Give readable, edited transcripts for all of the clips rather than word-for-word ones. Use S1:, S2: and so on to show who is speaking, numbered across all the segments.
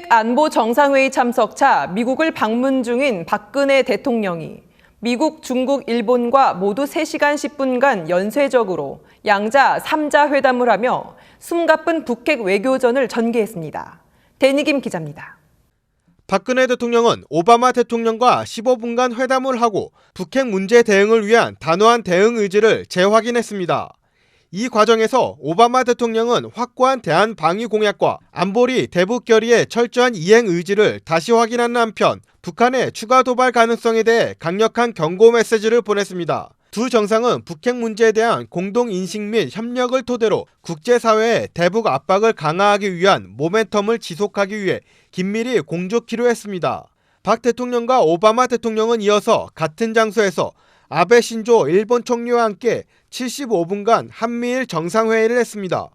S1: 핵안보 정상회의 참석차 미국을 방문 중인 박근혜 대통령이 미국, 중국, 일본과 모두 3시간 10분간 연쇄적으로 양자 3자 회담을 하며 숨가쁜 북핵 외교전을 전개했습니다. 데니김 기자입니다.
S2: 박근혜 대통령은 오바마 대통령과 15분간 회담을 하고 북핵 문제 대응을 위한 단호한 대응 의지를 재확인했습니다. 이 과정에서 오바마 대통령은 확고한 대한 방위 공약과 안보리 대북 결의의 철저한 이행 의지를 다시 확인하는 한편 북한의 추가 도발 가능성에 대해 강력한 경고 메시지를 보냈습니다. 두 정상은 북핵 문제에 대한 공동 인식 및 협력을 토대로 국제사회의 대북 압박을 강화하기 위한 모멘텀을 지속하기 위해 긴밀히 공조키로 했습니다. 박 대통령과 오바마 대통령은 이어서 같은 장소에서 아베 신조 일본 총리와 함께 75분간 한미일 정상회의를 했습니다.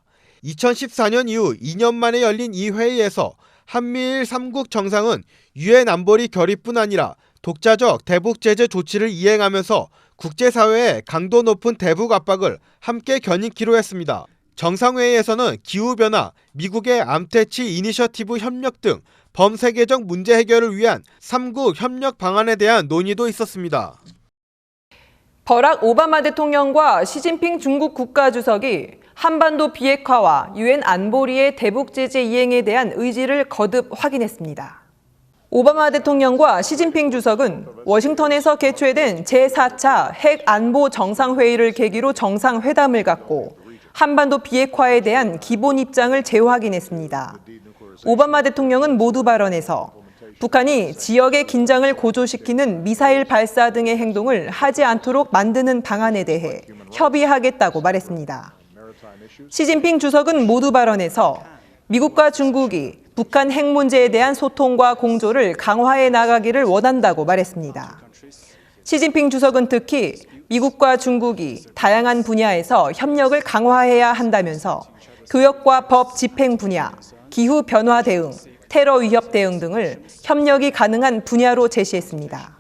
S2: 2014년 이후 2년 만에 열린 이 회의에서 한미일 3국 정상은 유엔 안보리 결의뿐 아니라 독자적 대북 제재 조치를 이행하면서 국제사회의 강도 높은 대북 압박을 함께 견인키로 했습니다. 정상회의에서는 기후변화, 미국의 암태치 이니셔티브 협력 등 범세계적 문제 해결을 위한 3국 협력 방안에 대한 논의도 있었습니다.
S1: 버락 오바마 대통령과 시진핑 중국 국가주석이 한반도 비핵화와 유엔 안보리의 대북 제재 이행에 대한 의지를 거듭 확인했습니다. 오바마 대통령과 시진핑 주석은 워싱턴에서 개최된 제4차 핵 안보 정상회의를 계기로 정상회담을 갖고 한반도 비핵화에 대한 기본 입장을 재확인했습니다. 오바마 대통령은 모두 발언에서 북한이 지역의 긴장을 고조시키는 미사일 발사 등의 행동을 하지 않도록 만드는 방안에 대해 협의하겠다고 말했습니다. 시진핑 주석은 모두 발언에서 미국과 중국이 북한 핵 문제에 대한 소통과 공조를 강화해 나가기를 원한다고 말했습니다. 시진핑 주석은 특히 미국과 중국이 다양한 분야에서 협력을 강화해야 한다면서 교역과 법 집행 분야, 기후 변화 대응, 테러 위협 대응 등을 협력이 가능한 분야로 제시했습니다.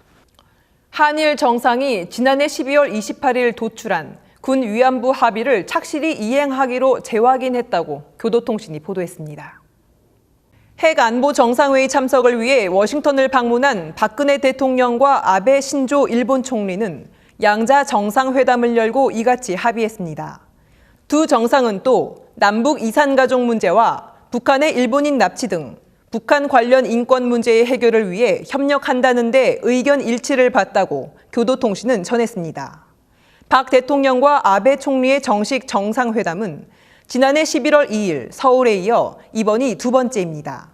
S1: 한일 정상이 지난해 12월 28일 도출한 군 위안부 합의를 착실히 이행하기로 재확인했다고 교도통신이 보도했습니다. 핵 안보 정상회의 참석을 위해 워싱턴을 방문한 박근혜 대통령과 아베 신조 일본 총리는 양자 정상회담을 열고 이같이 합의했습니다. 두 정상은 또 남북 이산 가족 문제와 북한의 일본인 납치 등 북한 관련 인권 문제의 해결을 위해 협력한다는 데 의견 일치를 봤다고 교도통신은 전했습니다. 박 대통령과 아베 총리의 정식 정상회담은 지난해 11월 2일 서울에 이어 이번이 두 번째입니다.